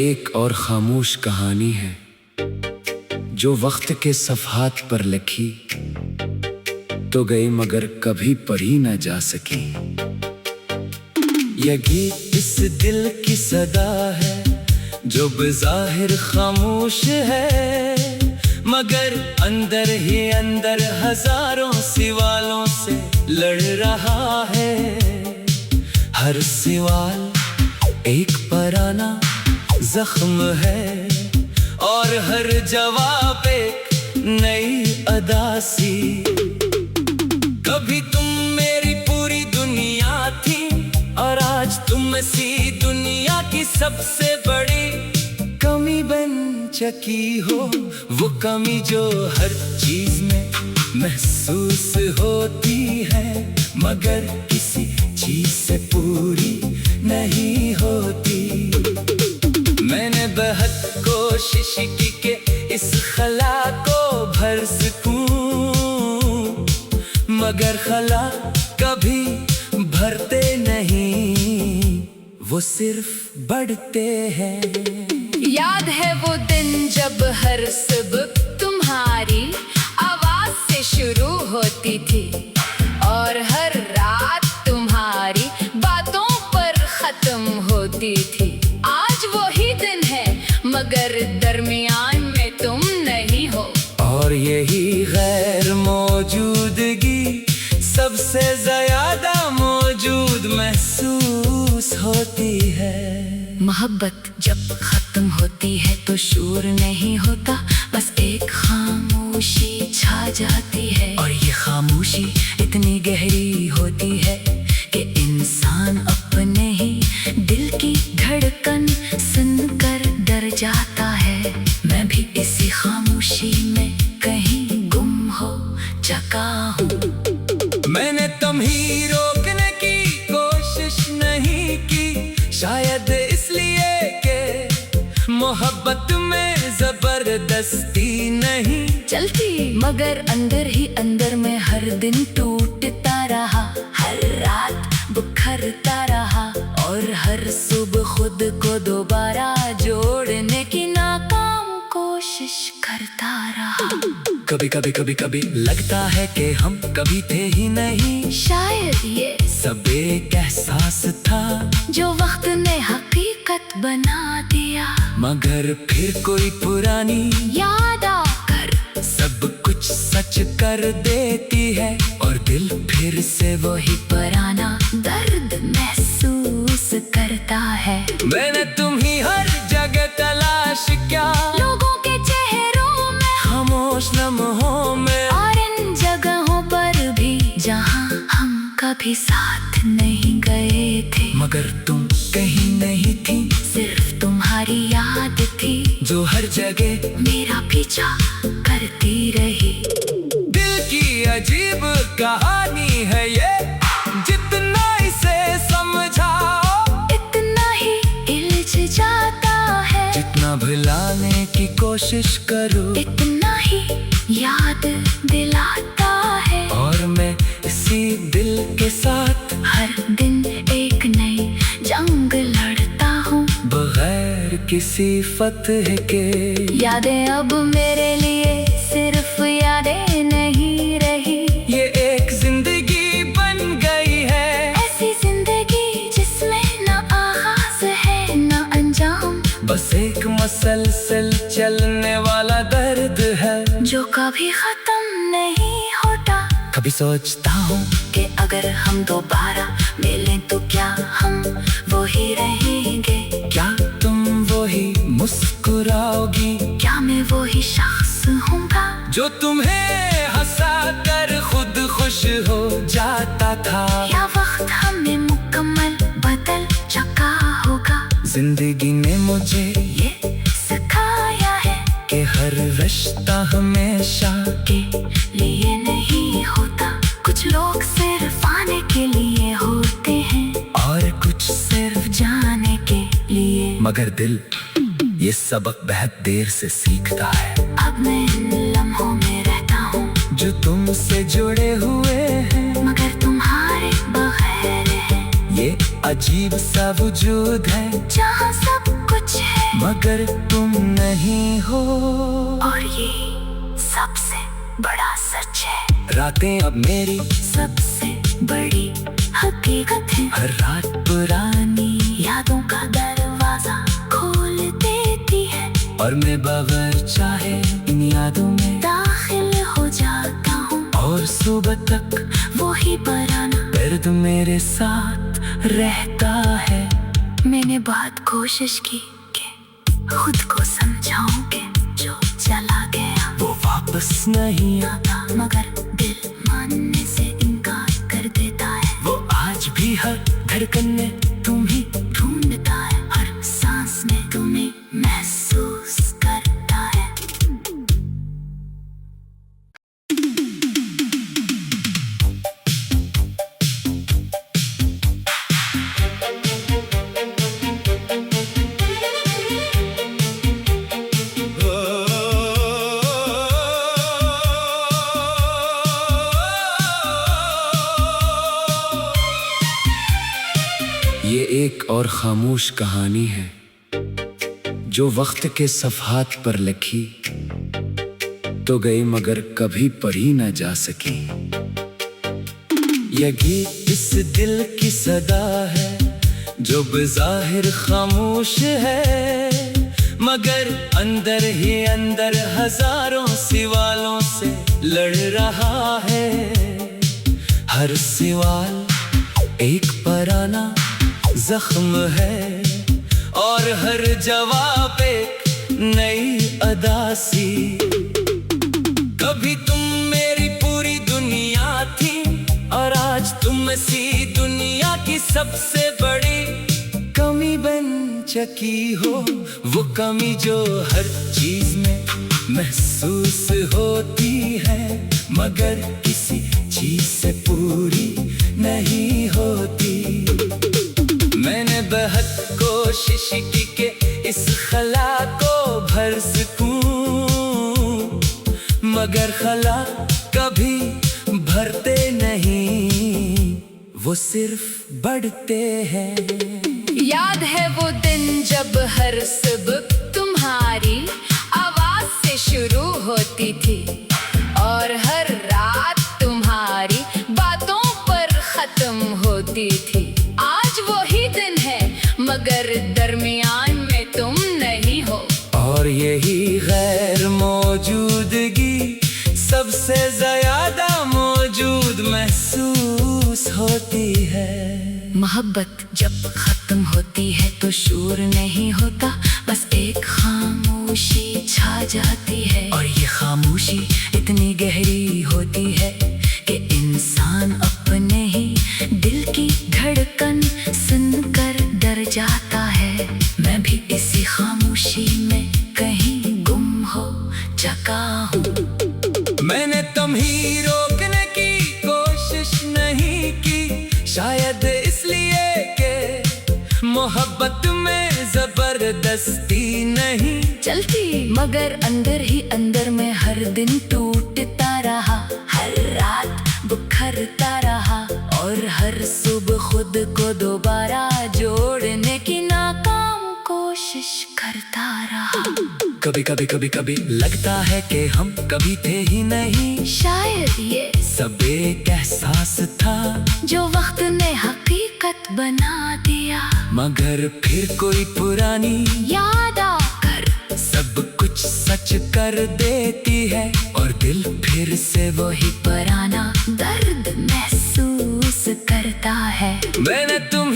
एक और खामोश कहानी है जो वक्त के सफ़हात पर लिखी तो गई मगर कभी पढ़ी न जा सकी। यह गीत इस दिल की सदा है जो बज़ाहिर खामोश है, मगर अंदर ही अंदर हजारों सवालों से लड़ रहा है। हर सवाल एक पुराना जख्म है और हर जवाब एक नई अदा सी। कभी तुम मेरी पूरी दुनिया थी और आज तुम सी दुनिया की सबसे बड़ी कमी बन चुकी हो। वो कमी जो हर चीज में महसूस होती है मगर किसी चीज से पूरी नहीं होती। मैंने बहुत कोशिश की कि इस खला को भर सकूं, मगर खला कभी भरते नहीं, वो सिर्फ बढ़ते हैं। याद है वो दिन जब हर सुबह तुम्हारी आवाज से शुरू होती थी और हर रात तुम्हारी बातों पर खत्म होती थी। आज वही दिन है मगर दरमियान में तुम नहीं हो, और यही गैर मौजूदगी सबसे ज्यादा मौजूद महसूस होती है। मोहब्बत जब खत्म होती है तो शोर नहीं होता, बस एक खामोशी छा जाती है। और ये खामोशी इतनी गहरी होती है कि इंसान अपने ही दिल की धड़कन सुनकर डर जाता है। मैं भी इसी खामोशी में कहीं गुम हो चुका हूँ। मैंने तुम्हें रोकने की कोशिश नहीं की, शायद इसलिए कि मोहब्बत में जबरदस्ती नहीं चलती, मगर अंदर ही अंदर में हर दिन टूटता रहा, हर रात बिखरता रहा और हर सुबह खुद को दोबारा जोड़ने की नाकाम कोशिश करता रहा। कभी लगता है कि हम कभी थे ही नहीं, शायद ये सब एक एहसास था जो वक्त ने हकीकत बना दिया। मगर फिर कोई पुरानी याद आकर सब कुछ सच कर देती है और दिल फिर से वही पुराना दर्द महसूस करता है। मैंने तुम्हें हर जगह तलाश किया, लोगों के चेहरों में, खामोश लम्हों में, और इन जगहों पर भी जहां हम कभी साथ नहीं गए थे। मगर तुम कहीं नहीं थी, सिर्फ तुम्हारी याद थी जो हर जगह मेरा पीछा करती रही। दिल की अजीब कहानी है ये, जितना इसे समझाओ इतना ही उलझ जाता है। जितना भुलाने की कोशिश करो इतना ही याद दिलाता है। और मैं इसी दिल के साथ हर दिन एक नई जंग लड़ता हूँ बगैर किसी फतह के। यादें अब मेरे लिए सिर्फ यादें नहीं रही, ये एक जिंदगी बन गई है, ऐसी जिंदगी जिसमें न आगाज है न अंजाम, बस एक मसलसल चलने वाला दर्द है जो कभी खत्म नहीं होता। कभी सोचता हूँ कि अगर हम दोबारा मिलें तो क्या हम वो ही रहेंगे? क्या तुम वही मुस्कुराओगी? क्या मैं वो ही शख्स हूँगा जो तुम्हें हंसा कर खुद खुश हो जाता था? या वक्त हमें मुकम्मल बदल चुका होगा? जिंदगी ने मुझे ये सिखाया है कि हर रिश्ता हमेशा के लिए नहीं होता। कुछ लोग सिर्फ आने के लिए होते हैं और कुछ सिर्फ जाने के लिए, मगर दिल ये सबक बहुत देर से सीखता है। अब मैं इन लम्हों में रहता हूँ जो तुमसे जुड़े हुए हैं मगर तुम्हारे बगैर है। ये अजीब सा वजूद है जहाँ सब कुछ है मगर तुम नहीं हो। और ये सबसे बड़ा सच है, रातें अब मेरी सबसे बड़ी हकीकत है। हर रात पुरानी यादों का दरवाजा खोल देती है, और मैं बगैर चाहे इन यादों में दाखिल हो जाता हूँ। और सुबह तक वही पुराना दर्द मेरे साथ रहता है। मैंने बहुत कोशिश की कि खुद को समझाऊं कि जो चला गया वो वापस नहीं आता, मगर दिल मानने से इनकार कर देता है। वो आज भी हर धड़कन में तुम्ही ढूंढता है, हर सांस में तुम्हें महसूस करता है। ये एक और खामोश कहानी है जो वक्त के सफ़हात पर लिखी तो गई मगर कभी पढ़ी न जा सकी। ये गीत इस दिल की सदा है जो बज़ाहिर खामोश है, मगर अंदर ही अंदर हजारों सवालों से लड़ रहा है। हर सवाल एक पुराना जख्म है और हर जवाब एक नई अदा सी। कभी तुम मेरी पूरी दुनिया थी और आज तुम सी दुनिया की सबसे बड़ी कमी बन चुकी हो। वो कमी जो हर चीज में महसूस होती है, मगर किसी चीज से पूरी नहीं होती। मैंने बहुत कोशिश की कि इस खला को भर सकूं, मगर खला कभी भरते नहीं, वो सिर्फ बढ़ते हैं। याद है वो दिन जब हर सुबह तुम्हारी आवाज से शुरू होती थी और हर रात तुम्हारी बातों पर खत्म होती थी। आज वही दिन है मगर दरमियान में तुम नहीं हो, और यही गैर मौजूदगी सबसे ज्यादा मौजूद महसूस होती है। मोहब्बत जब खत्म होती है तो शोर नहीं होता, बस एक खामोशी छा जाती है। और ये खामोशी इतनी गहरी होती है कि इंसान अपने ही दिल की धड़कन सुनकर डर जाता है। मैं भी इसी खामोशी में कहीं गुम हो चुका हूँ। मैंने तुम्हें रोकने की कोशिश नहीं की, शायद इसलिए कि मोहब्बत में जबरदस्ती नहीं चलती, मगर अंदर ही अंदर में हर दिन टूटता रहा, हर रात बिखरता रहा और हर सुबह खुद को दोबारा जोड़ने की नाकाम कोशिश करता रहा। कभी लगता है कि हम कभी थे ही नहीं, शायद ये सब एक एहसास था जो वक्त ने हकीकत बना दिया। मगर फिर कोई पुरानी याद आकर सब कुछ सच कर देती है और दिल फिर से वही पुराना दर्द महसूस करता है। मैंने तुम